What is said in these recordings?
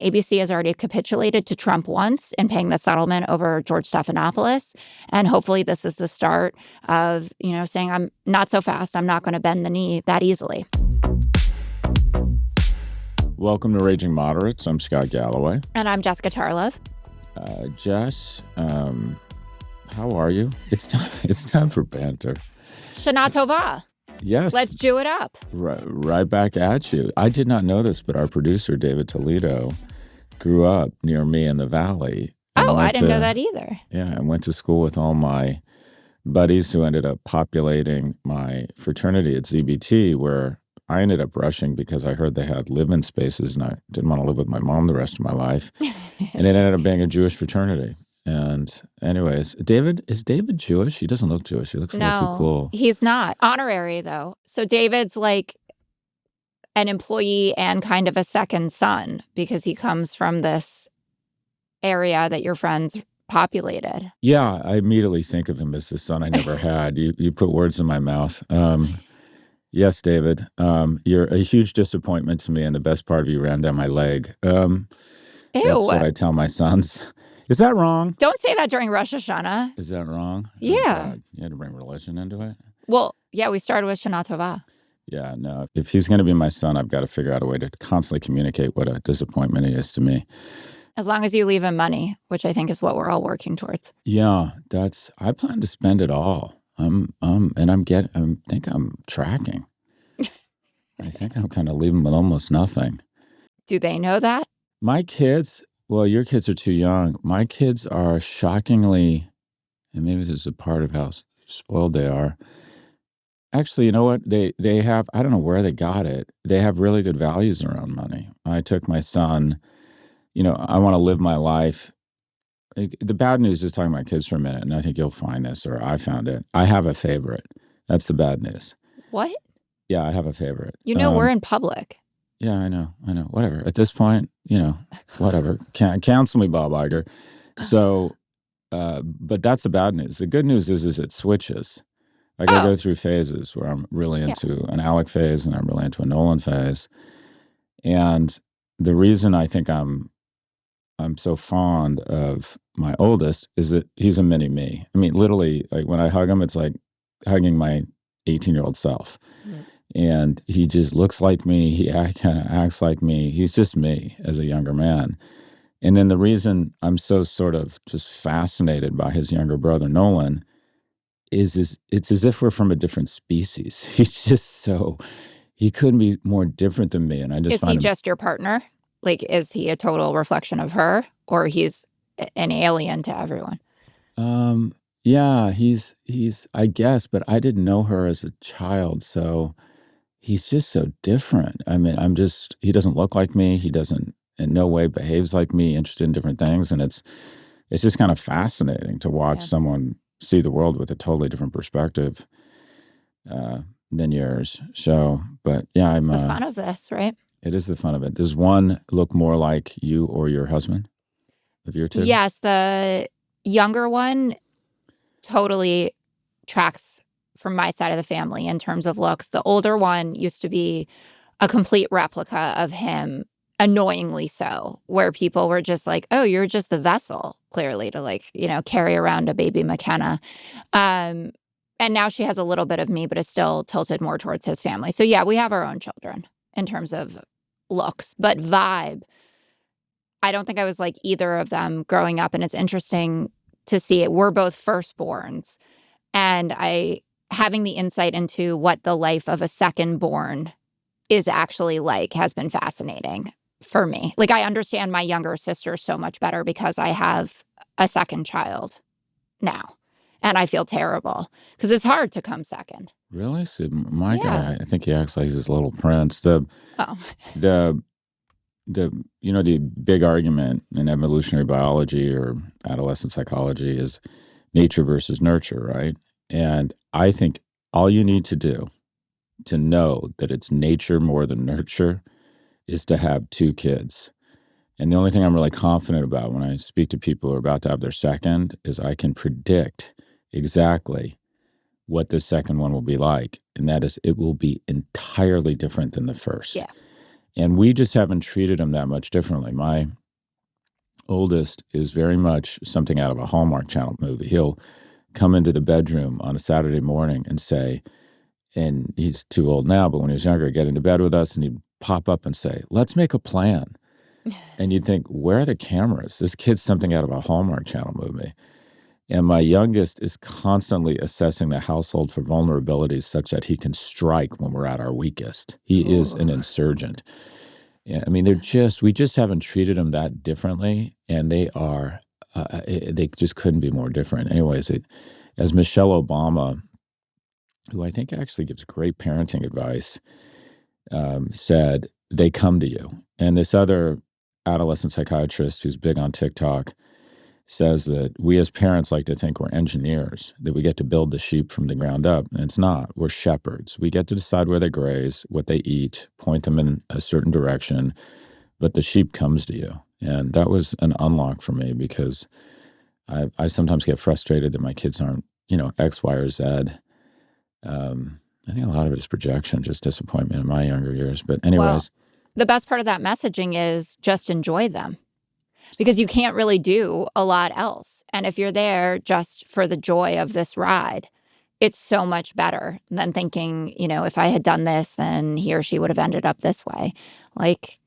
ABC has already capitulated to Trump once in paying the settlement over George Stephanopoulos. And hopefully this is the start of, saying, I'm not so fast. I'm not going to bend the knee that easily. Welcome to Raging Moderates. I'm Scott Galloway. And I'm Jessica Tarlov. Jess, how are you? It's time for banter. Shana Tova. Yes. Let's Jew it up. Right back at you. I did not know this, but our producer, David Toledo, grew up near me in the Valley. Oh, I didn't know that either. Yeah, I went to school with all my buddies who ended up populating my fraternity at ZBT, where I ended up rushing because I heard they had live-in spaces, and I didn't want to live with my mom the rest of my life. And it ended up being a Jewish fraternity. And anyways, is David Jewish? He doesn't look Jewish. He looks a little too cool. He's not. Honorary, though. So David's like an employee and kind of a second son because he comes from this area that your friends populated. Yeah, I immediately think of him as the son I never had. You put words in my mouth. Yes, David, you're a huge disappointment to me, and the best part of you ran down my leg. Ew. That's what I tell my sons. Is that wrong? Don't say that during Rosh Hashanah. Is that wrong? Yeah. Oh, you had to bring religion into it? Well, yeah, we started with Shana Tova. Yeah, no. If he's going to be my son, I've got to figure out a way to constantly communicate what a disappointment he is to me. As long as you leave him money, which I think is what we're all working towards. Yeah, I plan to spend it all. I think I'm tracking. I think I'm kind of leaving with almost nothing. Do they know that? My kids, well, your kids are too young. My kids are shockingly, and maybe this is a part of how spoiled they are. Actually, you know what? They have, I don't know where they got it. They have really good values around money. I took my son, I want to live my life. The bad news is talking about kids for a minute, and I think you'll find this, or I found it. I have a favorite. That's the bad news. What? Yeah, I have a favorite. We're in public. Yeah, I know. Whatever. At this point, whatever. Counsel me, Bob Iger. So, but that's the bad news. The good news is it switches. I go through phases where I'm really into an Alec phase and I'm really into a Nolan phase. And the reason I think I'm so fond of my oldest is that he's a mini me. I mean, literally, like when I hug him, it's like hugging my 18-year-old self. Mm. And he just looks like me. He kind of acts like me. He's just me as a younger man. And then the reason I'm so sort of just fascinated by his younger brother, Nolan, is it's as if we're from a different species. He's just he couldn't be more different than me. And I just Is he just your partner? Like, is he a total reflection of her, or he's an alien to everyone? Yeah, he's I guess, but I didn't know her as a child, so he's just so different. I mean, he doesn't look like me. He doesn't in no way behaves like me, interested in different things. And it's just kind of fascinating to watch someone see the world with a totally different perspective than yours. So, but yeah, it's the fun of this, right? It is the fun of it. Does one look more like you or your husband of your two? Yes, the younger one totally tracks from my side of the family in terms of looks. The older one used to be a complete replica of him, annoyingly so, where people were just like, oh, you're just the vessel, clearly, to carry around a baby McKenna. And now she has a little bit of me, but is still tilted more towards his family. So yeah, we have our own children in terms of looks, but vibe, I don't think I was like either of them growing up. And it's interesting to see it. We're both firstborns, and having the insight into what the life of a secondborn is actually like has been fascinating for me. Like, I understand my younger sister so much better because I have a second child now, and I feel terrible because it's hard to come second. Really? See, my guy, I think he acts like he's this little prince. The big argument in evolutionary biology or adolescent psychology is nature versus nurture, right? And I think all you need to do to know that it's nature more than nurture is to have two kids. And the only thing I'm really confident about when I speak to people who are about to have their second is I can predict exactly what the second one will be like. And that is, it will be entirely different than the first. Yeah. And we just haven't treated them that much differently. My oldest is very much something out of a Hallmark Channel movie. He'll come into the bedroom on a Saturday morning and say, and he's too old now, but when he was younger, get into bed with us and he'd pop up and say, let's make a plan. And you'd think, where are the cameras? This kid's something out of a Hallmark Channel movie. And my youngest is constantly assessing the household for vulnerabilities such that he can strike when we're at our weakest. He is an insurgent. Yeah, I mean, we just haven't treated them that differently, and they just couldn't be more different. Anyways, as Michelle Obama, who I think actually gives great parenting advice, said, they come to you. And this other adolescent psychiatrist who's big on TikTok says that we as parents like to think we're engineers, that we get to build the sheep from the ground up. And it's not. We're shepherds. We get to decide where they graze, what they eat, point them in a certain direction, but the sheep comes to you. And that was an unlock for me because I sometimes get frustrated that my kids aren't, X, Y, or Z. I think a lot of it is projection, just disappointment in my younger years. But anyways. Well, the best part of that messaging is just enjoy them. Because you can't really do a lot else. And if you're there just for the joy of this ride, it's so much better than thinking, if I had done this, then he or she would have ended up this way. Like,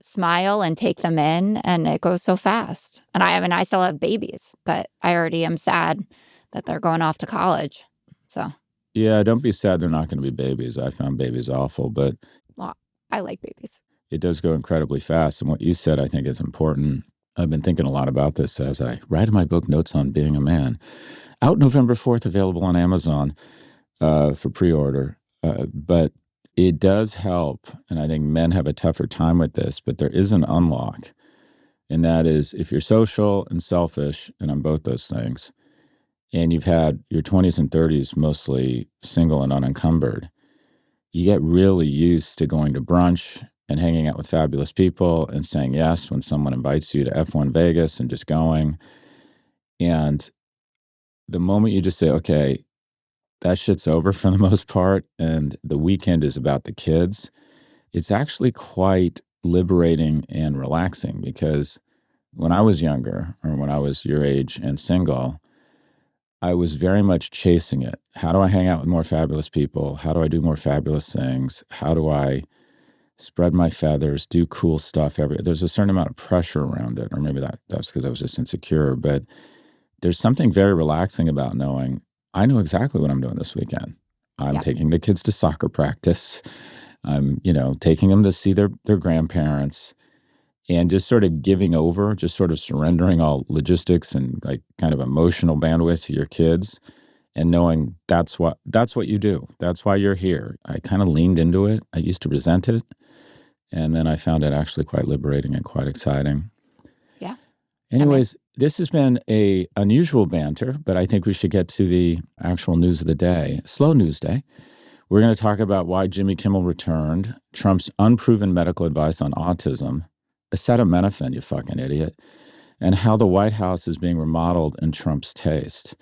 smile and take them in, and it goes so fast. And I still have babies, but I already am sad that they're going off to college. So. Yeah, don't be sad they're not going to be babies. I found babies awful, but. Well, I like babies. It does go incredibly fast. And what you said, I think, is important. I've been thinking a lot about this as I write in my book, Notes on Being a Man. Out November 4th, available on Amazon for pre-order. But it does help, and I think men have a tougher time with this, but there is an unlock. And that is if you're social and selfish, and I'm both those things, and you've had your 20s and 30s mostly single and unencumbered, you get really used to going to brunch and hanging out with fabulous people and saying yes when someone invites you to F1 Vegas and just going. And the moment you just say, okay, that shit's over for the most part, and the weekend is about the kids, it's actually quite liberating and relaxing because when I was younger, or when I was your age and single, I was very much chasing it. How do I hang out with more fabulous people? How do I do more fabulous things? How do I spread my feathers, do cool stuff? There's a certain amount of pressure around it, or maybe that's because I was just insecure. But there's something very relaxing about knowing I know exactly what I'm doing this weekend. I'm taking the kids to soccer practice. I'm, taking them to see their grandparents, and just sort of giving over, just sort of surrendering all logistics and like kind of emotional bandwidth to your kids, and knowing that's what you do. That's why you're here. I kind of leaned into it. I used to resent it. And then I found it actually quite liberating and quite exciting. Yeah. Anyways, this has been a unusual banter, but I think we should get to the actual news of the day. Slow news day. We're going to talk about why Jimmy Kimmel returned, Trump's unproven medical advice on autism, acetaminophen, you fucking idiot, and how the White House is being remodeled in Trump's taste.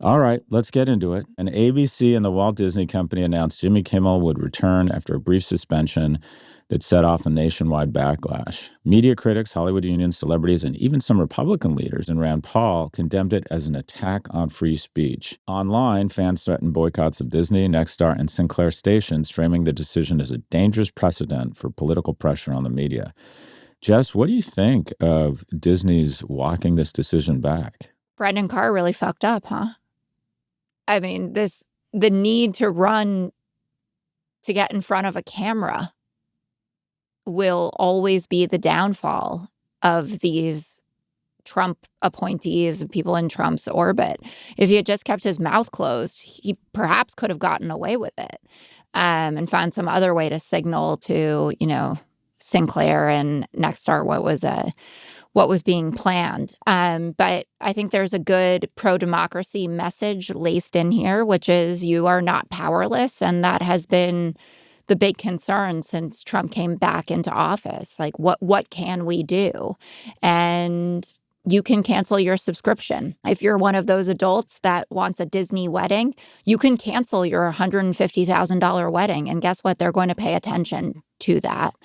All right, let's get into it. An ABC and the Walt Disney Company announced Jimmy Kimmel would return after a brief suspension that set off a nationwide backlash. Media critics, Hollywood unions, celebrities, and even some Republican leaders and Rand Paul condemned it as an attack on free speech. Online, fans threatened boycotts of Disney, Nexstar, and Sinclair stations, framing the decision as a dangerous precedent for political pressure on the media. Jess, what do you think of Disney's walking this decision back? Brendan Carr really fucked up, huh? I mean, the need to run to get in front of a camera will always be the downfall of these Trump appointees, people in Trump's orbit. If he had just kept his mouth closed, he perhaps could have gotten away with it, and found some other way to signal to, Sinclair and Nexstar what was being planned. But I think there's a good pro-democracy message laced in here, which is you are not powerless. And that has been the big concern since Trump came back into office. Like, what can we do? And you can cancel your subscription. If you're one of those adults that wants a Disney wedding, you can cancel your $150,000 wedding. And guess what? They're going to pay attention to that.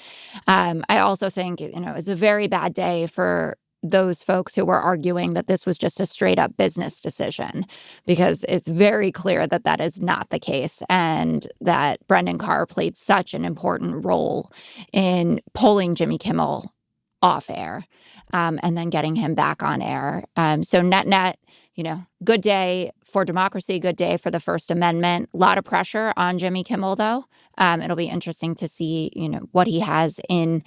I also think, it's a very bad day for those folks who were arguing that this was just a straight up business decision, because it's very clear that that is not the case, and that Brendan Carr played such an important role in pulling Jimmy Kimmel off air, and then getting him back on air. So net, good day for democracy, good day for the First Amendment. A lot of pressure on Jimmy Kimmel, though. It'll be interesting to see, what he has in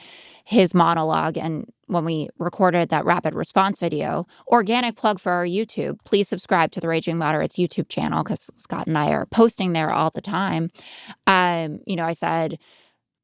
his monologue. And when we recorded that rapid response video, organic plug for our YouTube, please subscribe to the Raging Moderates YouTube channel, because Scott and I are posting there all the time. I said,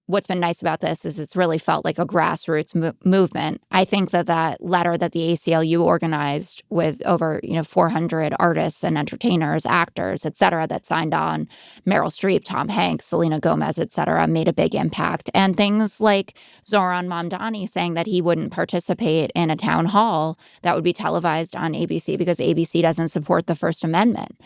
what's been nice about this is it's really felt like a grassroots movement. I think that letter that the ACLU organized with over 400 artists and entertainers, actors, et cetera, that signed on, Meryl Streep, Tom Hanks, Selena Gomez, et cetera, made a big impact. And things like Zohran Mamdani saying that he wouldn't participate in a town hall that would be televised on ABC because ABC doesn't support the First Amendment.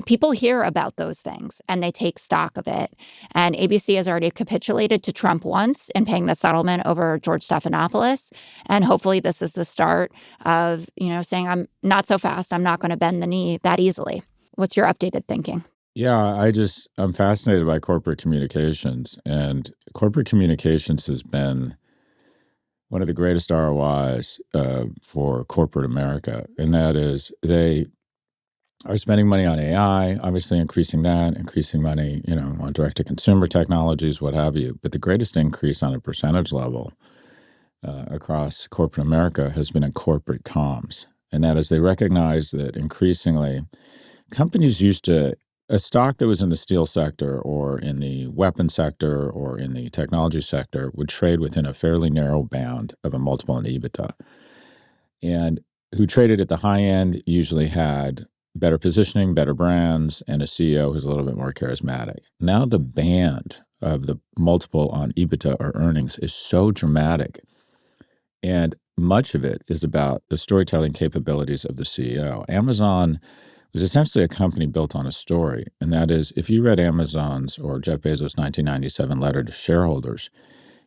People hear about those things and they take stock of it. And ABC has already capitulated to Trump once in paying the settlement over George Stephanopoulos. And hopefully this is the start of, saying, I'm not so fast, I'm not going to bend the knee that easily. What's your updated thinking? Yeah, I'm fascinated by corporate communications, and corporate communications has been one of the greatest ROIs for corporate America. And that is, they are spending money on AI, obviously increasing money, on direct-to-consumer technologies, what have you. But the greatest increase on a percentage level across corporate America has been in corporate comms. And that is, they recognize that increasingly companies used to, a stock that was in the steel sector or in the weapon sector or in the technology sector would trade within a fairly narrow bound of a multiple in EBITDA. And who traded at the high end usually had better positioning, better brands, and a CEO who's a little bit more charismatic. Now the band of the multiple on EBITDA or earnings is so dramatic. And much of it is about the storytelling capabilities of the CEO. Amazon was essentially a company built on a story. And that is, if you read Amazon's or Jeff Bezos' 1997 letter to shareholders,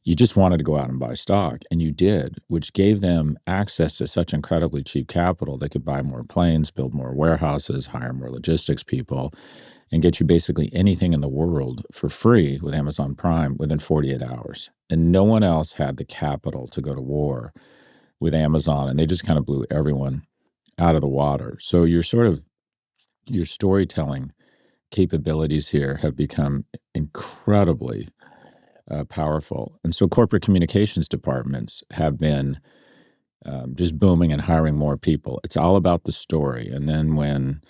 you just wanted to go out and buy stock, and you did, which gave them access to such incredibly cheap capital. They could buy more planes, build more warehouses, hire more logistics people, and get you basically anything in the world for free with Amazon Prime within 48 hours. And no one else had the capital to go to war with Amazon, and they just kind of blew everyone out of the water. So your storytelling capabilities here have become incredibly powerful. And so corporate communications departments have been just booming and hiring more people. It's all about the story. And then when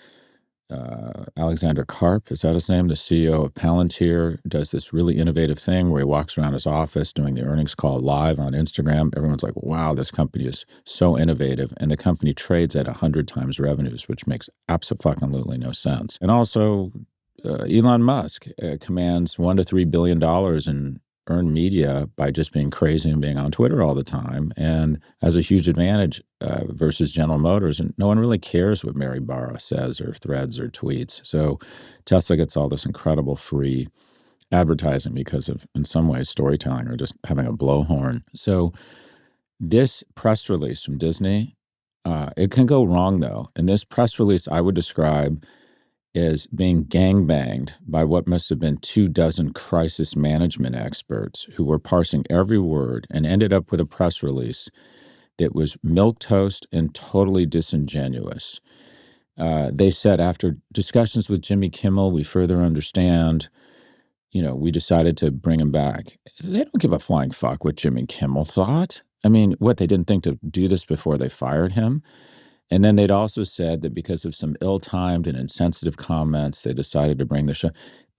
Alexander Karp, is that his name, the CEO of Palantir, does this really innovative thing where he walks around his office doing the earnings call live on Instagram, everyone's like, wow, this company is so innovative. And the company trades at 100 times revenues, which makes absolutely no sense. And also, Elon Musk commands $1 to $3 billion in earned media by just being crazy and being on Twitter all the time, and has a huge advantage versus General Motors. And no one really cares what Mary Barra says or threads or tweets. So Tesla gets all this incredible free advertising because of, in some ways, storytelling or just having a blowhorn. So this press release from Disney, it can go wrong, though. And this press release I would describe is being gangbanged by what must have been 24 crisis management experts who were parsing every word and ended up with a press release that was milquetoast and totally disingenuous. They said, after discussions with Jimmy Kimmel, we further understand, we decided to bring him back. They don't give a flying fuck what Jimmy Kimmel thought. I mean, what, they didn't think to do this before they fired him? And then they'd also said that because of some ill-timed and insensitive comments, they decided to bring the show.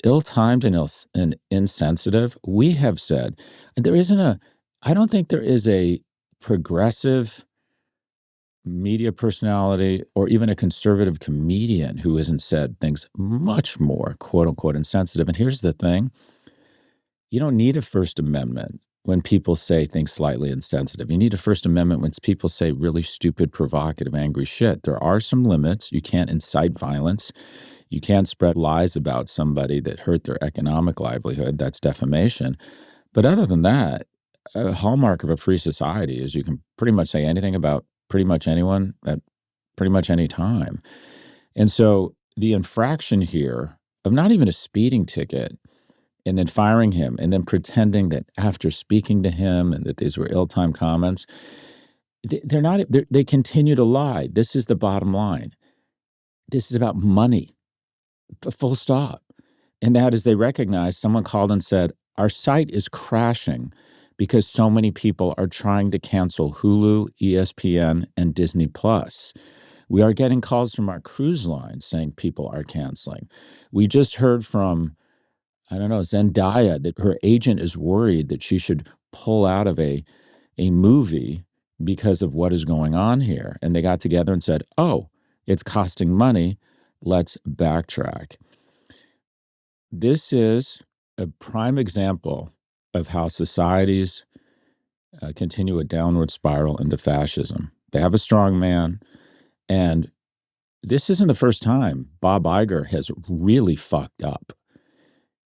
Ill-timed and insensitive, we have said. I don't think there is a progressive media personality or even a conservative comedian who hasn't said things much more, quote unquote, insensitive. And here's the thing. You don't need a First Amendment when people say things slightly insensitive. You need a First Amendment when people say really stupid, provocative, angry shit. There are some limits. You can't incite violence. You can't spread lies about somebody that hurt their economic livelihood. That's defamation. But other than that, a hallmark of a free society is you can pretty much say anything about pretty much anyone at pretty much any time. And so the infraction here of not even a speeding ticket and then firing him and then pretending that after speaking to him and that these were ill-timed comments, they continue to lie. This is the bottom line. This is about money, full stop. And that is they recognize someone called and said, our site is crashing because so many people are trying to cancel Hulu, ESPN, and Disney Plus. We are getting calls from our cruise line saying people are canceling. We just heard from, I don't know, Zendaya, that her agent is worried that she should pull out of a movie because of what is going on here. And they got together and said, oh, it's costing money. Let's backtrack. This is a prime example of how societies continue a downward spiral into fascism. They have a strong man, and this isn't the first time Bob Iger has really fucked up.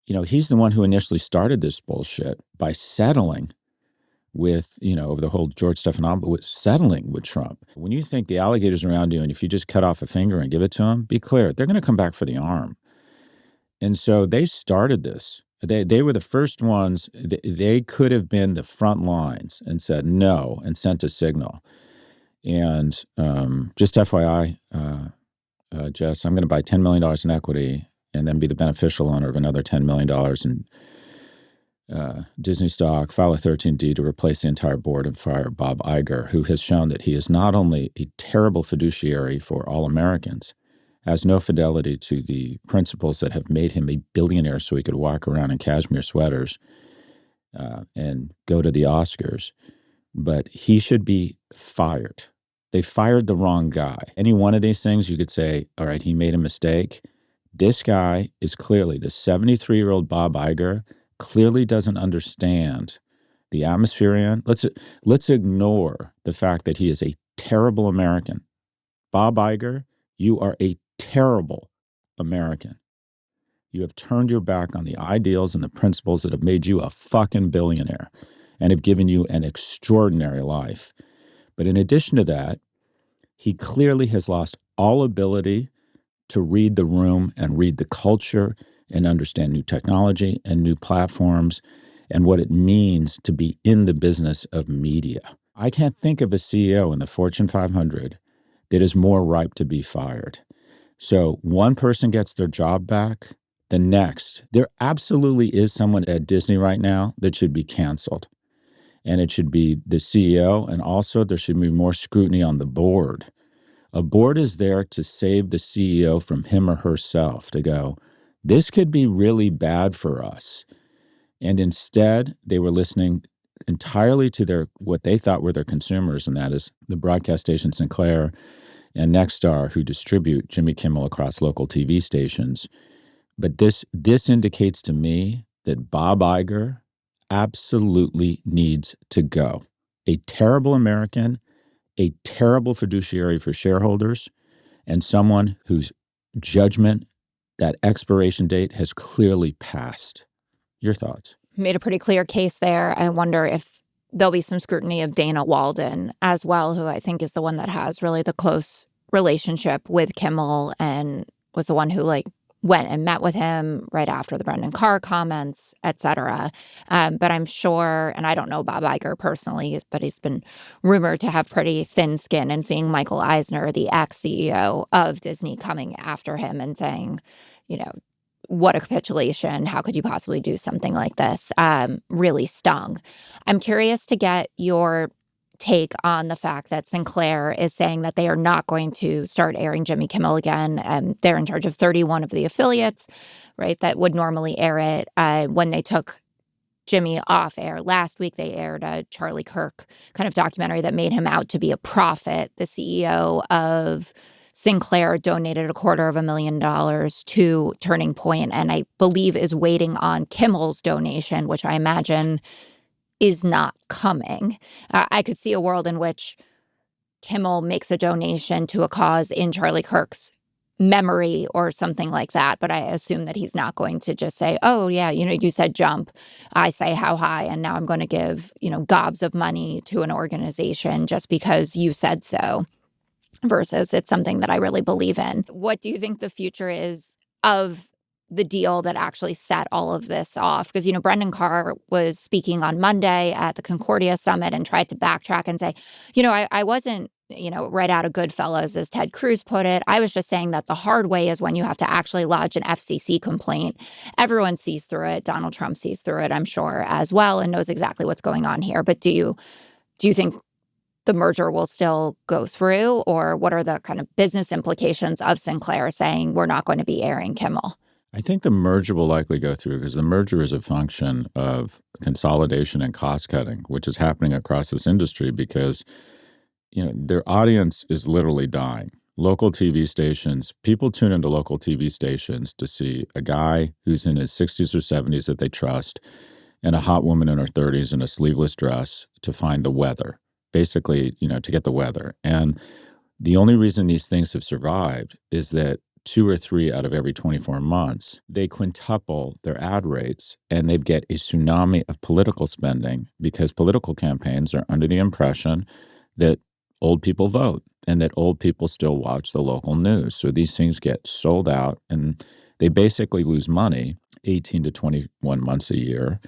You know, he's the one who initially started this bullshit by settling with, over the whole George Stephanopoulos, settling with Trump. When you think the alligator's around you and if you just cut off a finger and give it to them, be clear, they're going to come back for the arm. And so they started this. They were the first ones. They could have been the front lines and said no and sent a signal. And just FYI, Jess, I'm going to buy $10 million in equity and then be the beneficial owner of another $10 million in Disney stock, file a 13D to replace the entire board and fire Bob Iger, who has shown that he is not only a terrible fiduciary for all Americans, has no fidelity to the principles that have made him a billionaire so he could walk around in cashmere sweaters and go to the Oscars, but he should be fired. They fired the wrong guy. Any one of these things you could say, all right, he made a mistake. This guy is clearly, the 73-year-old Bob Iger clearly doesn't understand the atmosphere in. Let's ignore the fact that he is a terrible American. Bob Iger, you are a terrible American. You have turned your back on the ideals and the principles that have made you a fucking billionaire and have given you an extraordinary life. But in addition to that, he clearly has lost all ability to read the room and read the culture and understand new technology and new platforms and what it means to be in the business of media. I can't think of a CEO in the Fortune 500 that is more ripe to be fired. So one person gets their job back, the next. There absolutely is someone at Disney right now that should be canceled. And it should be the CEO, and also there should be more scrutiny on the board. A board is there to save the CEO from him or herself, to go, this could be really bad for us. And instead, they were listening entirely to what they thought were their consumers, and that is the broadcast station Sinclair and Nexstar, who distribute Jimmy Kimmel across local TV stations. But this indicates to me that Bob Iger absolutely needs to go. A terrible American, a terrible fiduciary for shareholders, and someone whose judgment, that expiration date, has clearly passed. Your thoughts? Made a pretty clear case there. I wonder if there'll be some scrutiny of Dana Walden as well, who I think is the one that has really the close relationship with Kimmel and was the one who went and met with him right after the Brendan Carr comments, et cetera. But I'm sure, and I don't know Bob Iger personally, but he's been rumored to have pretty thin skin, and seeing Michael Eisner, the ex-CEO of Disney, coming after him and saying, what a capitulation. How could you possibly do something like this? Really stung. I'm curious to get your take on the fact that Sinclair is saying that they are not going to start airing Jimmy Kimmel again. They're in charge of 31 of the affiliates, right, that would normally air it. When they took Jimmy off air last week, they aired a Charlie Kirk kind of documentary that made him out to be a prophet. The CEO of Sinclair donated $250,000 to Turning Point, and I believe is waiting on Kimmel's donation, which I imagine is not coming. I could see a world in which Kimmel makes a donation to a cause in Charlie Kirk's memory or something like that. But I assume that he's not going to just say, oh, yeah, you said jump. I say how high. And now I'm going to give, gobs of money to an organization just because you said so, versus it's something that I really believe in. What do you think the future is of the deal that actually set all of this off? Because, Brendan Carr was speaking on Monday at the Concordia Summit and tried to backtrack and say, I wasn't, right out of Goodfellas, as Ted Cruz put it. I was just saying that the hard way is when you have to actually lodge an FCC complaint. Everyone sees through it. Donald Trump sees through it, I'm sure, as well, and knows exactly what's going on here. But do you think the merger will still go through, or what are the kind of business implications of Sinclair saying we're not going to be airing Kimmel? I think the merger will likely go through because the merger is a function of consolidation and cost cutting, which is happening across this industry because, their audience is literally dying. Local TV stations, people tune into local TV stations to see a guy who's in his 60s or 70s that they trust and a hot woman in her 30s in a sleeveless dress to find the weather, basically, to get the weather. And the only reason these things have survived is that 2 or 3 out of every 24 months, they quintuple their ad rates and they get a tsunami of political spending because political campaigns are under the impression that old people vote and that old people still watch the local news. So these things get sold out and they basically lose money 18 to 21 months a year.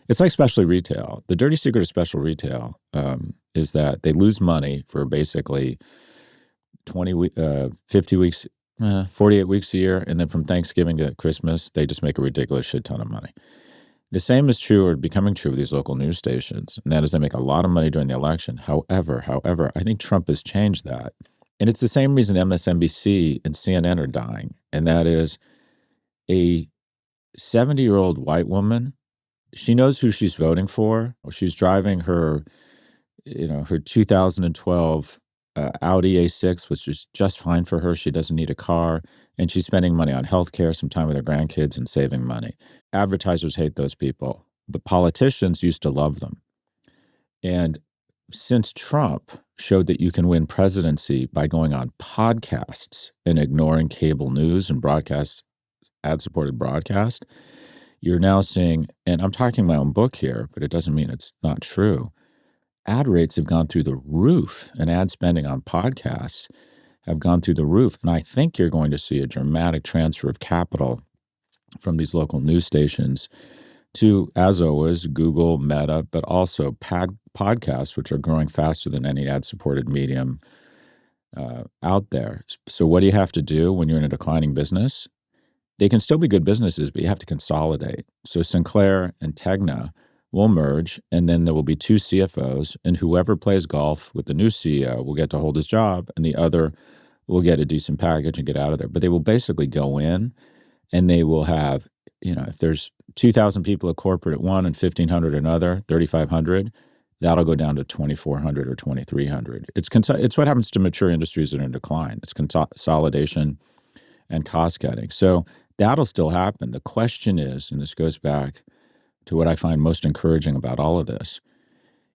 It's like specialty retail. The dirty secret of special retail is that they lose money for basically 50 weeks, 48 weeks a year. And then from Thanksgiving to Christmas, they just make a ridiculous shit ton of money. The same is true or becoming true with these local news stations. And that is they make a lot of money during the election. However, I think Trump has changed that. And it's the same reason MSNBC and CNN are dying. And that is a 70-year-old white woman. She knows who she's voting for. She's driving her 2012 Audi A6, which is just fine for her. She doesn't need a car. And she's spending money on healthcare, some time with her grandkids, and saving money. Advertisers hate those people, but politicians used to love them. And since Trump showed that you can win presidency by going on podcasts and ignoring cable news and broadcast, ad-supported broadcast, you're now seeing, and I'm talking my own book here, but it doesn't mean it's not true. Ad rates have gone through the roof and ad spending on podcasts have gone through the roof. And I think you're going to see a dramatic transfer of capital from these local news stations to, as always, Google, Meta, but also podcasts, which are growing faster than any ad-supported medium out there. So what do you have to do when you're in a declining business? They can still be good businesses, but you have to consolidate. So Sinclair and Tegna will merge, and then there will be 2 CFOs, and whoever plays golf with the new CEO will get to hold his job, and the other will get a decent package and get out of there. But they will basically go in, and they will have, if there's 2,000 people at corporate at one and 1,500 another, 3,500, that'll go down to 2,400 or 2,300. It's what happens to mature industries that are in decline. It's consolidation and cost cutting. So that'll still happen. The question is, and this goes back to what I find most encouraging about all of this,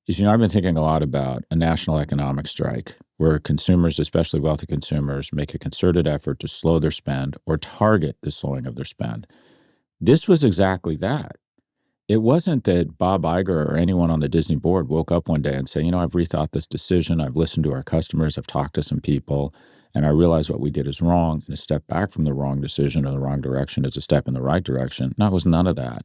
is, I've been thinking a lot about a national economic strike where consumers, especially wealthy consumers, make a concerted effort to slow their spend or target the slowing of their spend. This was exactly that. It wasn't that Bob Iger or anyone on the Disney board woke up one day and said, I've rethought this decision. I've listened to our customers. I've talked to some people, and I realized what we did is wrong. And a step back from the wrong decision or the wrong direction is a step in the right direction. No, it was none of that.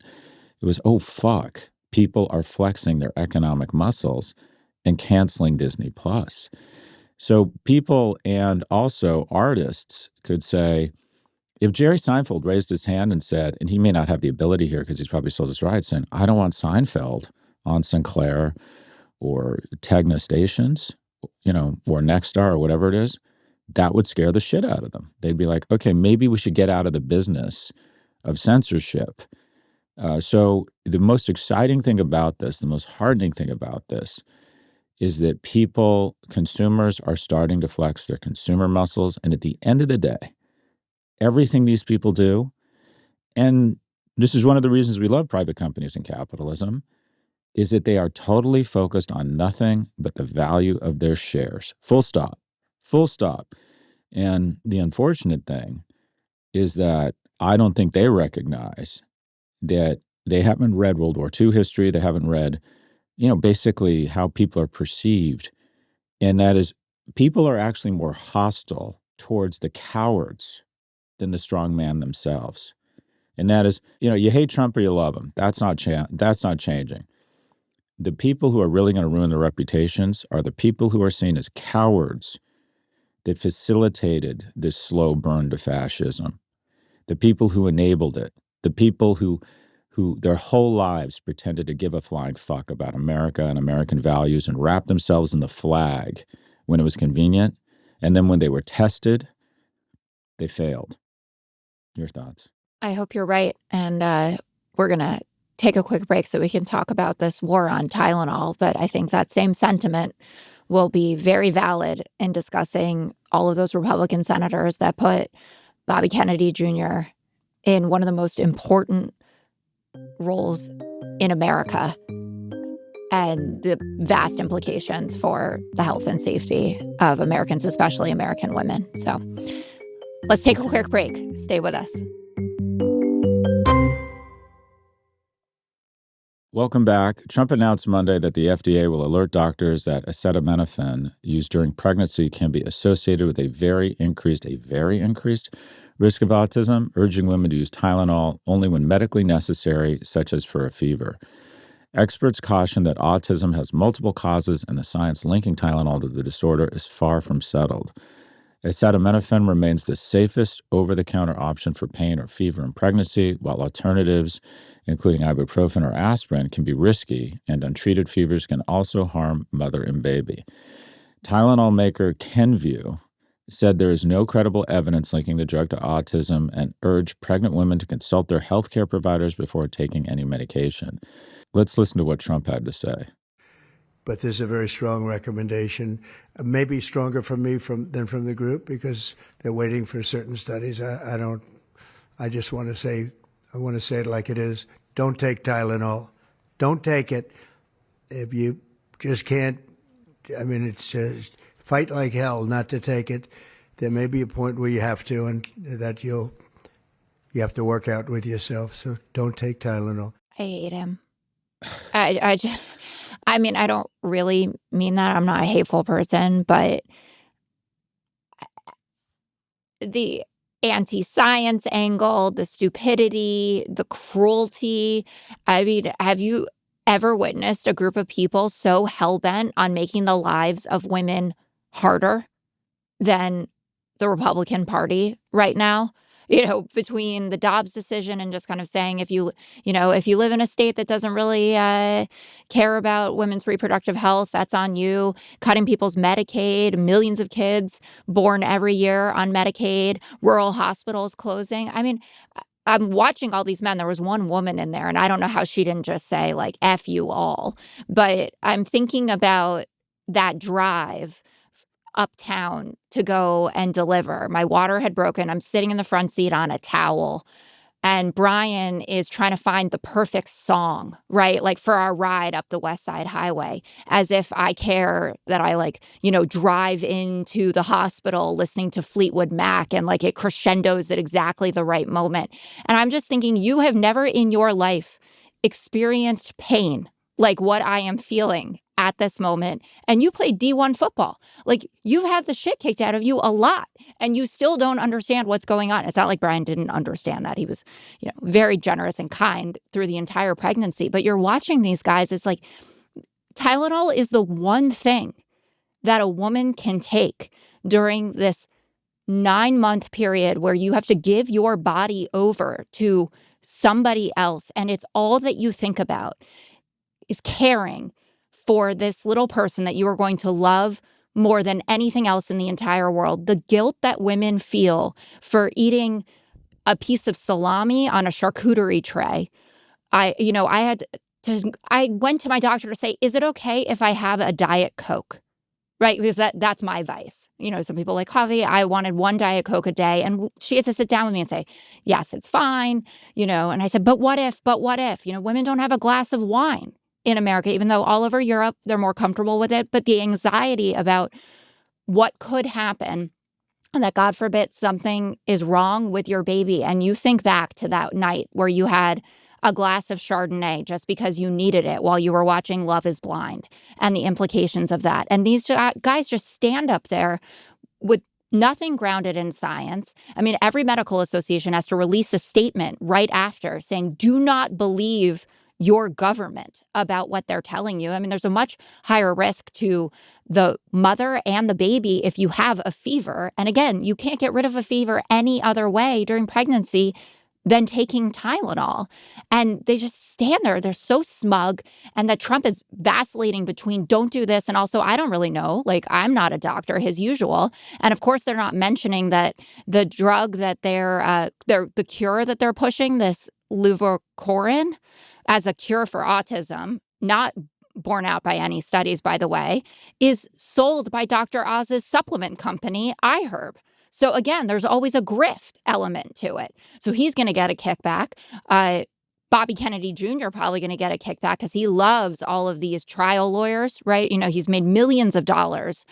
It was, oh, fuck, people are flexing their economic muscles and canceling Disney Plus. So people and also artists could say, if Jerry Seinfeld raised his hand and said, and he may not have the ability here because he's probably sold his rights, saying, I don't want Seinfeld on Sinclair or Tegna stations, or Nexstar or whatever it is, that would scare the shit out of them. They'd be like, okay, maybe we should get out of the business of censorship. So the most exciting thing about this, the most heartening thing about this, is that consumers are starting to flex their consumer muscles. And at the end of the day, everything these people do, and this is one of the reasons we love private companies and capitalism, is that they are totally focused on nothing but the value of their shares. Full stop. Full stop. And the unfortunate thing is that I don't think they recognize that they haven't read World War II history. They haven't read, basically how people are perceived. And that is, people are actually more hostile towards the cowards than the strong man themselves. And that is, you hate Trump or you love him. That's not changing. The people who are really going to ruin their reputations are the people who are seen as cowards that facilitated this slow burn to fascism, the people who enabled it, the people who their whole lives pretended to give a flying fuck about America and American values and wrapped themselves in the flag when it was convenient. And then when they were tested, they failed. Your thoughts? I hope you're right. And we're going to take a quick break so we can talk about this war on Tylenol. But I think that same sentiment will be very valid in discussing all of those Republican senators that put Bobby Kennedy Jr. in one of the most important roles in America and the vast implications for the health and safety of Americans, especially American women. So let's take a quick break. Stay with us. Welcome back. Trump announced Monday that the FDA will alert doctors that acetaminophen used during pregnancy can be associated with a very increased risk of autism, urging women to use Tylenol only when medically necessary, such as for a fever. Experts caution that autism has multiple causes and the science linking Tylenol to the disorder is far from settled. Acetaminophen remains the safest over-the-counter option for pain or fever in pregnancy, while alternatives, including ibuprofen or aspirin, can be risky, and untreated fevers can also harm mother and baby. Tylenol maker Kenvue said there is no credible evidence linking the drug to autism and urged pregnant women to consult their healthcare providers before taking any medication. Let's listen to what Trump had to say. But this is a very strong recommendation, maybe stronger from me than from the group, because they're waiting for certain studies. I just want to say, I want to say it like it is. Don't take Tylenol. Don't take it. If you just can't, it's just fight like hell not to take it. There may be a point where you have to, and that you have to work out with yourself. So don't take Tylenol. I hate him. I don't really mean that. I'm not a hateful person, but the anti-science angle, the stupidity, the cruelty. Have you ever witnessed a group of people so hell-bent on making the lives of women harder than the Republican Party right now? Between the Dobbs decision and just kind of saying if you live in a state that doesn't really care about women's reproductive health, that's on you. Cutting people's Medicaid, millions of kids born every year on Medicaid, rural hospitals closing. I'm watching all these men. There was one woman in there, and I don't know how she didn't just say, like, F you all. But I'm thinking about that drive uptown to go and deliver. My water had broken. I'm sitting in the front seat on a towel. And Brian is trying to find the perfect song, right? Like for our ride up the West Side Highway, as if I care that I drive into the hospital listening to Fleetwood Mac and it crescendos at exactly the right moment. And I'm just thinking, you have never in your life experienced pain like what I am feeling at this moment. And you play D1 football. You've had the shit kicked out of you a lot, and you still don't understand what's going on. It's not like Brian didn't understand that. He was, very generous and kind through the entire pregnancy. But you're watching these guys. It's like Tylenol is the one thing that a woman can take during this 9-month period where you have to give your body over to somebody else. And it's all that you think about is caring for this little person that you are going to love more than anything else in the entire world. The guilt that women feel for eating a piece of salami on a charcuterie tray. I went to my doctor to say, is it okay if I have a Diet Coke? Right? Because that's my vice. Some people like coffee. I wanted one Diet Coke a day. And she had to sit down with me and say, yes, it's fine. And I said, but what if? Women don't have a glass of wine. in America, even though all over Europe, they're more comfortable with it. But the anxiety about what could happen and that, God forbid, something is wrong with your baby. And you think back to that night where you had a glass of Chardonnay just because you needed it while you were watching Love is Blind and the implications of that. And these guys just stand up there with nothing grounded in science. I mean, every medical association has to release a statement right after saying, do not believe your government about what they're telling you. I mean, there's a much higher risk to the mother and the baby if you have a fever. And again, you can't get rid of a fever any other way during pregnancy than taking Tylenol. And they just stand there. They're so smug. And that Trump is vacillating between don't do this and also I don't really know. Like, I'm not a doctor, his usual. And of course, they're not mentioning that the drug that the cure that they're pushing, this luvocorin, as a cure for autism, not borne out by any studies, by the way, is sold by Dr. Oz's supplement company, Iherb. So again, there's always a grift element to it. So he's going to get a kickback. Bobby Kennedy Jr. probably going to get a kickback because he loves all of these trial lawyers, right? You know, he's made millions of dollars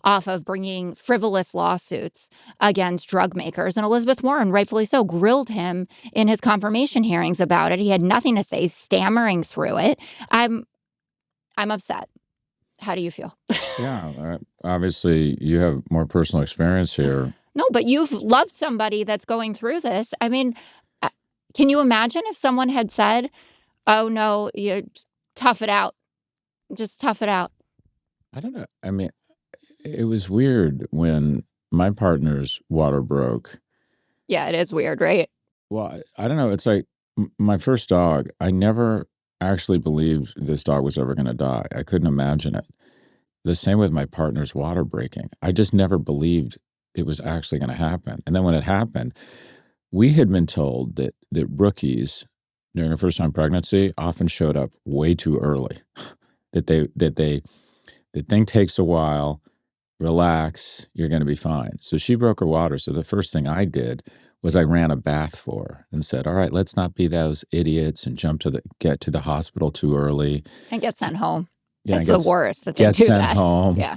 off of bringing frivolous lawsuits against drug makers. And Elizabeth Warren, rightfully so, grilled him in his confirmation hearings about it. He had nothing to say, stammering through it. I'm upset. How do you feel? Yeah, obviously you have more personal experience here. No, but you've loved somebody that's going through this. I mean, can you imagine if someone had said, oh, no, you tough it out. Just tough it out. I don't know. I mean, it was weird when my partner's water broke. Yeah, it is weird, right? Well, I don't know. It's like my first dog. I never actually believed this dog was ever going to die. I couldn't imagine it. The same with my partner's water breaking. I just never believed it was actually going to happen. And then when it happened, we had been told that rookies during a first-time pregnancy often showed up way too early. that the thing takes a while. Relax, you're going to be fine. So she broke her water. So the first thing I did was I ran a bath for her and said, all right, let's not be those idiots and get to the hospital too early. And get sent home. Yeah, it's the worst that they get do sent that. home. Yeah.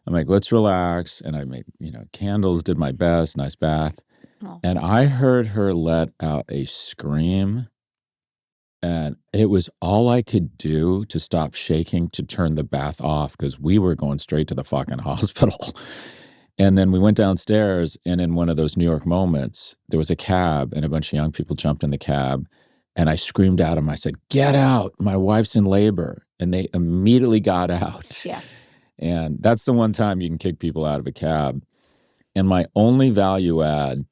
I'm like, let's relax. And I made, candles, did my best, nice bath. Oh. And I heard her let out a scream. And it was all I could do to stop shaking to turn the bath off because we were going straight to the fucking hospital. And then we went downstairs, and in one of those New York moments, there was a cab, and a bunch of young people jumped in the cab. And I screamed at them. I said, get out. My wife's in labor. And they immediately got out. Yeah. And that's the one time you can kick people out of a cab. And my only value add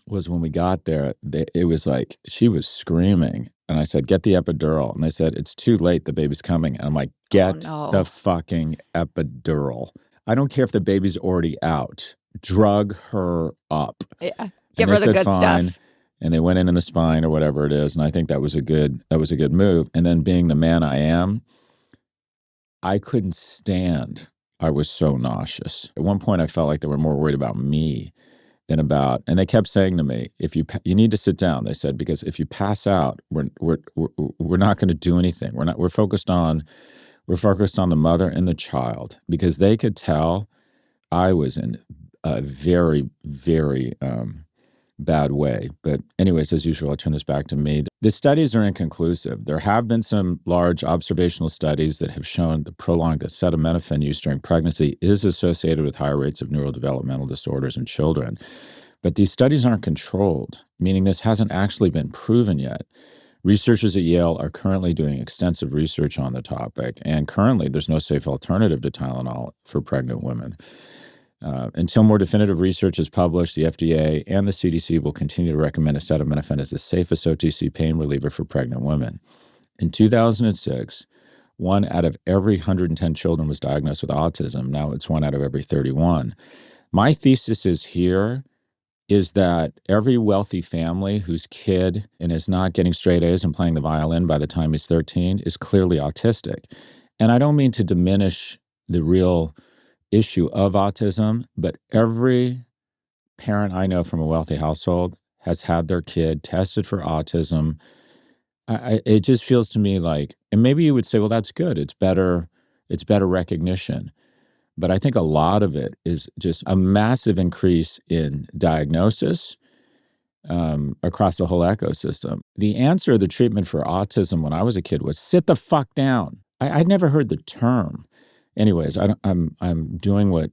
was when we got there, it was like she was screaming. And I said, get the epidural. And they said, it's too late. The baby's coming. And I'm like, get the fucking epidural. I don't care if the baby's already out. Drug her up. Yeah. Give her the good stuff. And they went in the spine or whatever it is. And I think that was a good move. And then being the man I am, I couldn't stand. I was so nauseous. At one point, I felt like they were more worried about me than about, and they kept saying to me, "If you need to sit down," they said, because if you pass out, we're not going to do anything. We're focused on the mother and the child, because they could tell I was in a very, very bad way. But anyways, as usual, I'll turn this back to me. The studies are inconclusive. There have been some large observational studies that have shown the prolonged acetaminophen use during pregnancy is associated with higher rates of neurodevelopmental disorders in children. But these studies aren't controlled, meaning this hasn't actually been proven yet. Researchers at Yale are currently doing extensive research on the topic, and currently there's no safe alternative to Tylenol for pregnant women. Until more definitive research is published, the FDA and the CDC will continue to recommend acetaminophen as the safest OTC pain reliever for pregnant women. In 2006, 1 out of every 110 children was diagnosed with autism. Now it's 1 out of every 31. My thesis is that every wealthy family whose kid and is not getting straight A's and playing the violin by the time he's 13 is clearly autistic. And I don't mean to diminish the real issue of autism, but every parent I know from a wealthy household has had their kid tested for autism It just feels to me like, and maybe you would say, well, that's good. It's better recognition. But I think a lot of it is just a massive increase in diagnosis across the whole ecosystem. The answer, the treatment for autism when I was a kid was sit the fuck down. I'd never heard the term. Anyways, I'm doing what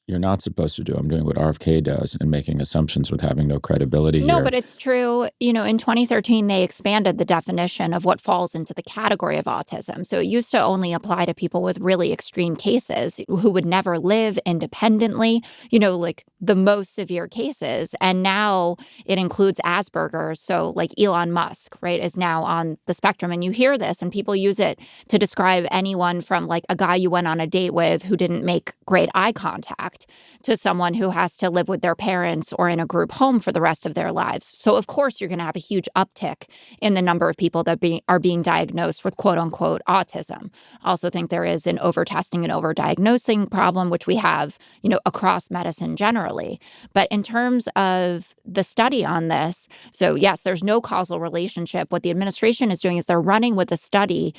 you're not supposed to do. I'm doing what RFK does and making assumptions with having no credibility here. No, but it's true. In 2013, they expanded the definition of what falls into the category of autism. So it used to only apply to people with really extreme cases who would never live independently, like the most severe cases. And now it includes Asperger's. So like Elon Musk, right, is now on the spectrum. And you hear this and people use it to describe anyone from like a guy you went on a date with who didn't make great eye contact to someone who has to live with their parents or in a group home for the rest of their lives. So, of course, you're going to have a huge uptick in the number of people that are being diagnosed with quote unquote autism. I also think there is an over-testing and over-diagnosing problem, which we have, across medicine generally. But in terms of the study on this, so yes, there's no causal relationship. What the administration is doing is they're running with a study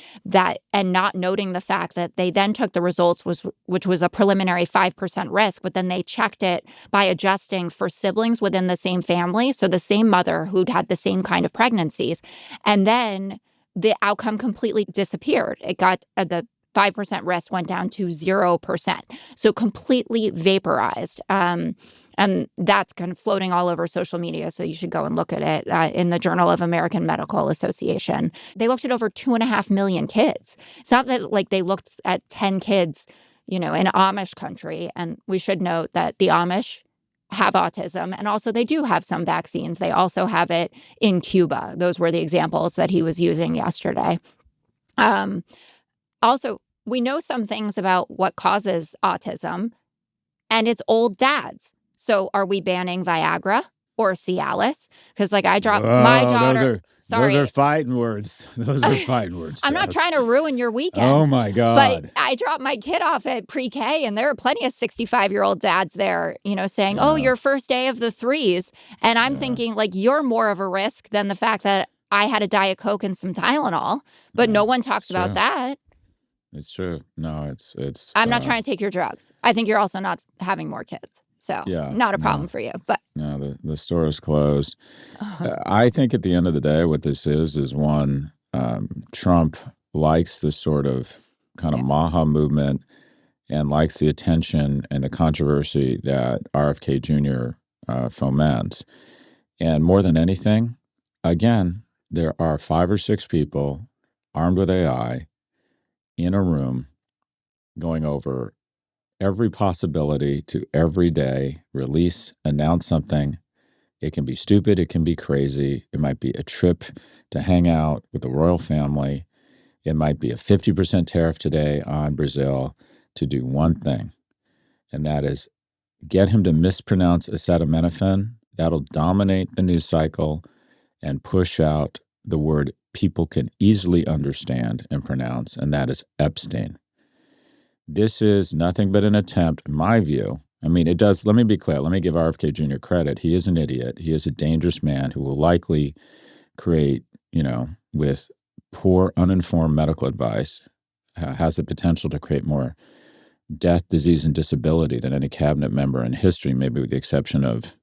and not noting the fact that they then took the results, which was a preliminary 5% risk, but then they checked it by adjusting for siblings within the same family, so the same mother who'd had the same kind of pregnancies. And then the outcome completely disappeared. It got the 5% risk went down to 0%. So completely vaporized. And that's kind of floating all over social media. So you should go and look at it in the Journal of American Medical Association. They looked at over 2.5 million kids. It's not that like they looked at 10 kids, in Amish country. And we should note that the Amish have autism. And also they do have some vaccines. They also have it in Cuba. Those were the examples that he was using yesterday. Also, we know some things about what causes autism, and it's old dads. So are we banning Viagra or Cialis? Because like I dropped my daughter. Those are fighting words. Those are fighting words. I'm not trying to ruin your weekend. Oh my God. But I dropped my kid off at pre-K and there are plenty of 65-year-old dads there, saying, oh, your first day of the threes. And I'm thinking like you're more of a risk than the fact that I had a Diet Coke and some Tylenol. But no one talks about that. It's true. No, it's. I'm not trying to take your drugs. I think you're also not having more kids. So not a problem for you. But no, the store is closed. I think at the end of the day, what this is one, Trump likes this sort of kind of Maha movement and likes the attention and the controversy that RFK Jr. Foments. And more than anything, again, there are 5 or 6 people armed with AI in a room going over every possibility to every day announce something. It can be stupid. It can be crazy. It might be a trip to hang out with the royal family. It might be a 50% tariff today on Brazil to do one thing, and that is get him to mispronounce acetaminophen. That'll dominate the news cycle and push out the word people can easily understand and pronounce, and that is Epstein. This is nothing but an attempt, in my view. I mean, it does. Let me be clear. Let me give RFK Jr. credit. He is an idiot. He is a dangerous man who will likely create, with poor, uninformed medical advice, has the potential to create more death, disease, and disability than any cabinet member in history, maybe with the exception of,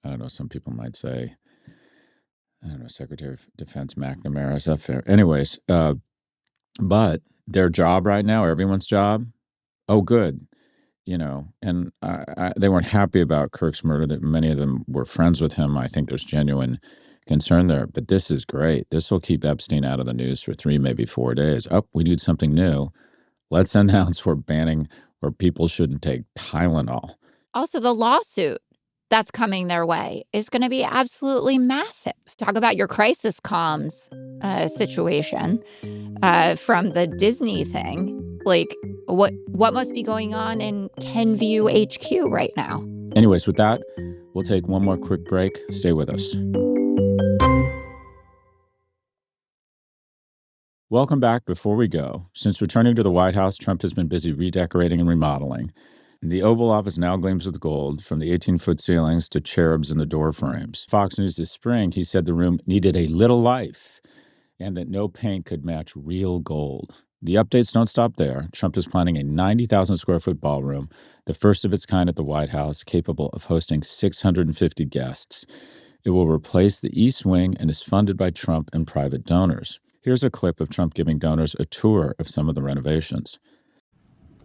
I don't know, some people might say, Secretary of Defense McNamara. Is that fair? Anyways, but their job right now, everyone's job, oh, good. And they weren't happy about Kirk's murder. That many of them were friends with him. I think there's genuine concern there. But this is great. This will keep Epstein out of the news for 3, maybe 4 days. Oh, we need something new. Let's announce we're banning where people shouldn't take Tylenol. Also, the lawsuit that's coming their way is going to be absolutely massive. Talk about your crisis comms situation from the Disney thing. Like, what must be going on in Kenview HQ right now? Anyways, with that, we'll take one more quick break. Stay with us. Welcome back. Before we go, since returning to the White House, Trump has been busy redecorating and remodeling. The Oval Office now gleams with gold, from the 18-foot ceilings to cherubs in the door frames. Fox News this spring, he said the room needed a little life. and that no paint could match real gold. The updates don't stop there. Trump is planning a 90,000 square foot ballroom, the first of its kind at the White House, capable of hosting 650 guests. It will replace the East Wing and is funded by Trump and private donors. Here's a clip of Trump giving donors a tour of some of the renovations.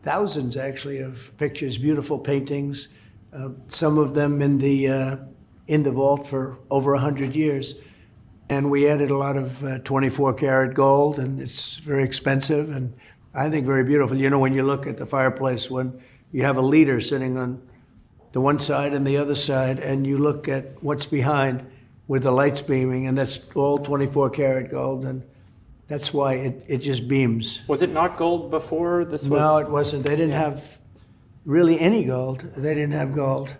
Thousands, actually, of pictures, beautiful paintings, some of them in the vault for over 100 years. And we added a lot of 24 karat gold, and it's very expensive and I think very beautiful. You know, when you look at the fireplace, when you have a leader sitting on the one side and the other side, and you look at what's behind with the lights beaming, and that's all 24 karat gold, and that's why it just beams. Was it not gold before this was? No, it wasn't. They didn't have really any gold. They didn't have gold,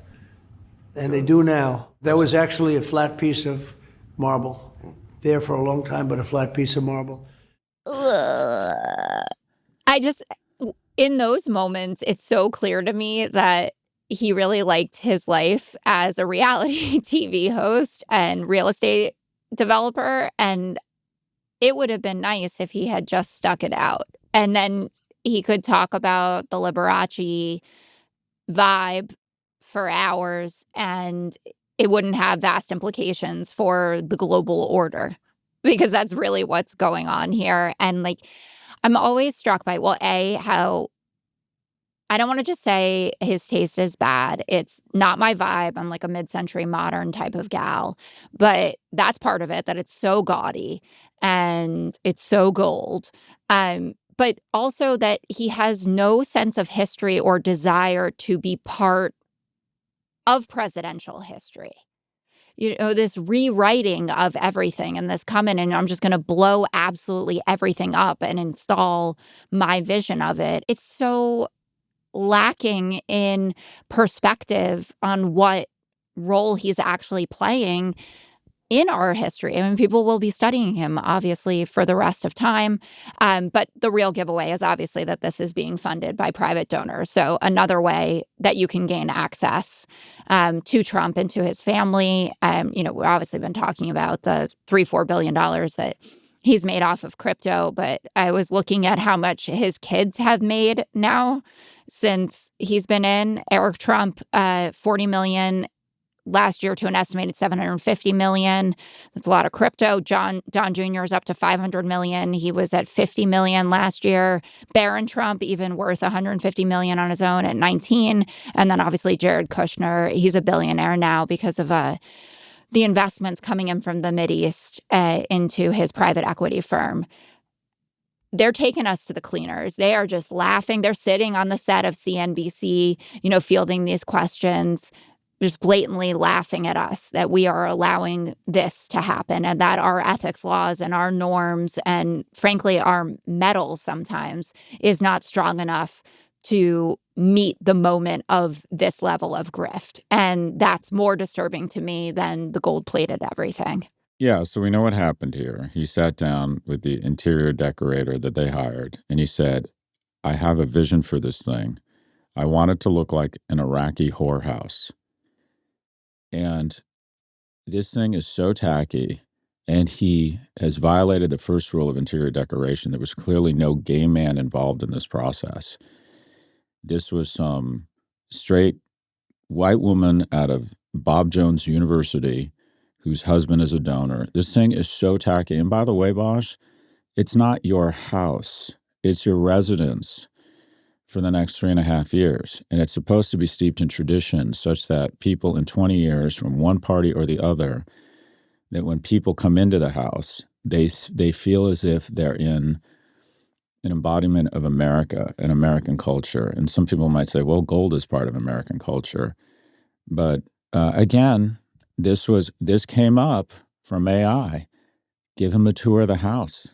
and they do now. That was actually a flat piece of marble, there for a long time, but a flat piece of marble. In those moments, it's so clear to me that he really liked his life as a reality TV host and real estate developer. And it would have been nice if he had just stuck it out. And then he could talk about the Liberace vibe for hours, and it wouldn't have vast implications for the global order, because that's really what's going on here. And like, I'm always struck by, well, how I don't want to just say his taste is bad. It's not my vibe. I'm like a mid-century modern type of gal. But that's part of it, that it's so gaudy and it's so gold. But also that he has no sense of history or desire to be part of presidential history. You know, this rewriting of everything and this coming and I'm just going to blow absolutely everything up and install my vision of it. It's so lacking in perspective on what role he's actually playing in our history. I mean, people will be studying him, obviously, for the rest of time. But the real giveaway is obviously that this is being funded by private donors. So another way that you can gain access to Trump and to his family. You know, we've obviously been talking about the $3-4 billion that he's made off of crypto, but I was looking at how much his kids have made now since he's been in. Eric Trump, 40 million last year to an estimated 750 million. That's a lot of crypto. Don Jr. is up to 500 million. He was at 50 million last year. Barron Trump, even worth 150 million on his own at 19. And then obviously Jared Kushner, he's a billionaire now because of the investments coming in from the Mideast into his private equity firm. They're taking us to the cleaners. They are just laughing. They're sitting on the set of CNBC, you know, fielding these questions, just blatantly laughing at us that we are allowing this to happen and that our ethics laws and our norms and, frankly, our metal sometimes is not strong enough to meet the moment of this level of grift. And that's more disturbing to me than the gold-plated everything. Yeah, so we know what happened here. He sat down with the interior decorator that they hired, and he said, I have a vision for this thing. I want it to look like an Iraqi whorehouse. And this thing is so tacky, and he has violated the first rule of interior decoration. There was clearly no gay man involved in this process. This was some straight white woman out of Bob Jones University whose husband is a donor. This thing is so tacky. And by the way, Bosch, it's not your house. It's your residence for the next 3.5 years. And it's supposed to be steeped in tradition such that people in 20 years from one party or the other, that when people come into the house, they feel as if they're in an embodiment of America and American culture. And some people might say, well, gold is part of American culture. But again, this came up from AI. Give him a tour of the house.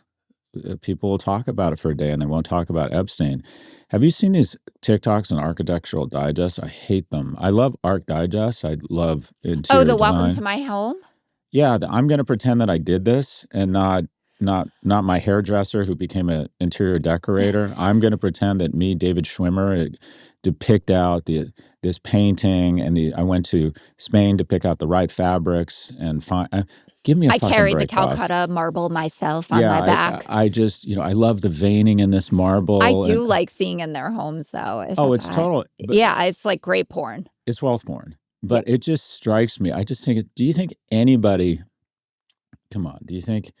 People will talk about it for a day and they won't talk about Epstein. Have you seen these TikToks and Architectural Digest? I hate them. I love Arc Digest. I love interior the design. Welcome to My Home? Yeah, I'm going to pretend that I did this and not my hairdresser who became an interior decorator. I'm going to pretend that me, David Schwimmer, depict out this painting, and I went to Spain to pick out the right fabrics and find. Give me a I fucking carried the break, boss. Calcutta marble myself on my back. I just, I love the veining in this marble. I do like seeing in their homes, though. It's total. Yeah, it's like great porn. It's wealth porn. But it just strikes me. I just think, do you think anybody, come on, do you think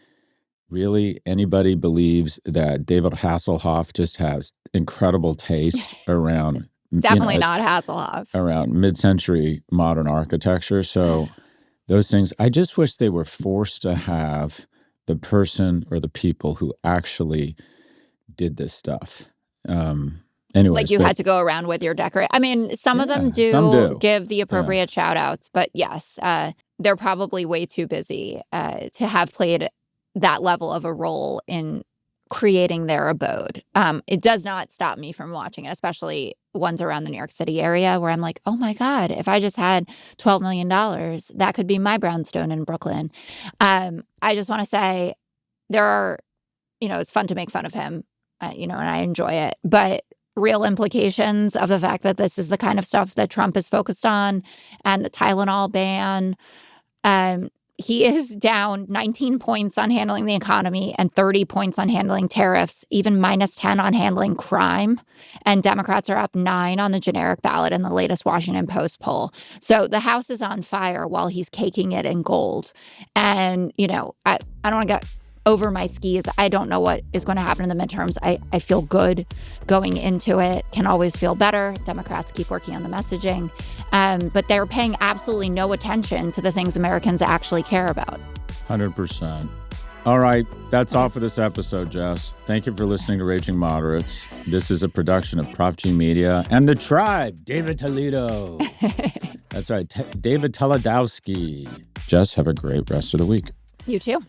really anybody believes that David Hasselhoff just has incredible taste around Definitely not Hasselhoff. Around mid-century modern architecture. So those things, I just wish they were forced to have the person or the people who actually did this stuff. Anyways, like you had to go around with your decorate. I mean, some of them do give the appropriate shout outs, but yes, they're probably way too busy to have played that level of a role in creating their abode. It does not stop me from watching it, especially ones around the New York City area where I'm like, oh my God, if I just had $12 million, that could be my brownstone in Brooklyn. I just want to say there are, it's fun to make fun of him, and I enjoy it, but real implications of the fact that this is the kind of stuff that Trump is focused on and the Tylenol ban. He is down 19 points on handling the economy and 30 points on handling tariffs, even minus 10 on handling crime. And Democrats are up 9 on the generic ballot in the latest Washington Post poll. So the House is on fire while he's caking it in gold. And, I don't want to get over my skis. I don't know what is going to happen in the midterms. I feel good going into it. Can always feel better. Democrats keep working on the messaging. But they're paying absolutely no attention to the things Americans actually care about. 100%. All right. That's all for this episode, Jess. Thank you for listening to Raging Moderates. This is a production of Prof G Media and The Tribe, David Toledo. That's right. David Toledowski. Jess, have a great rest of the week. You too.